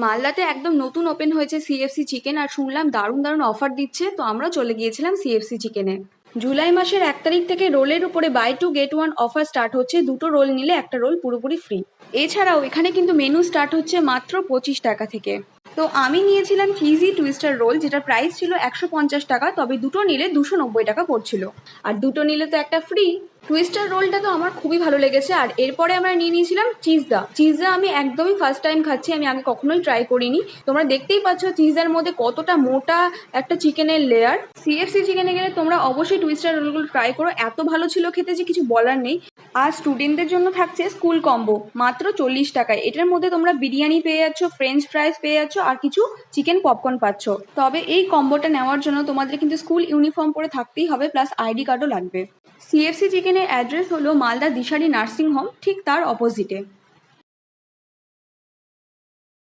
মালদাতে একদম নতুন ওপেন হয়েছে সিএফসি চিকেন, আর শুনলাম দারুণ দারুণ অফার দিচ্ছে, তো আমরা চলে গিয়েছিলাম সিএফসি চিকেনে। জুলাই মাসের 1 তারিখ থেকে রোলের উপরে buy two get one offer start হচ্ছে, দুটো রোল নিলে একটা রোল পুরোপুরি ফ্রি। এছাড়াও এখানে কিন্তু মেনু স্টার্ট হচ্ছে মাত্র 25 টাকা থেকে। তো আমি নিয়েছিলাম চিজি টুইস্টার রোল, যেটার প্রাইস ছিল 150 টাকা, তবে দুটো নিলে 290 টাকা পড়ছিল। আর দুটো নিলে তো একটা ফ্রি। টুইস্টার রোলটা তো আমার খুবই ভালো লেগেছে। আর এরপরে আমরা নিয়ে নিয়েছিলাম চিজা। চিজা আমি একদমই ফার্স্ট টাইম খাচ্ছি, আমি আগে কখনোই ট্রাই করিনি। তোমরা দেখতেই পাচ্ছ চিজার মধ্যে কতটা মোটা একটা চিকেনের লেয়ার। সিএফসি চিকেনে গেলে তোমরা অবশ্যই টুইস্টার রোলগুলো ট্রাই করো, এত ভালো ছিল খেতে যে কিছু বলার নেই। আর স্টুডেন্টদের জন্য থাকছে স্কুল কম্বো মাত্র 40 টাকায়। এটার মধ্যে তোমরা বিরিয়ানি পেয়ে যাচ্ছ, ফ্রেঞ্চ ফ্রাইজ পেয়ে যাচ্ছ, আর কিছু চিকেন পপকর্ন পাচ্ছ। তবে এই কম্বোটা নেওয়ার জন্য তোমাদের কিন্তু স্কুল ইউনিফর্ম পরে থাকতেই হবে, প্লাস আইডি কার্ডও লাগবে। সিএফসি চিকেনের অ্যাড্রেস হলো মালদা দিশারি নার্সিং হোম, ঠিক তার অপোজিটে।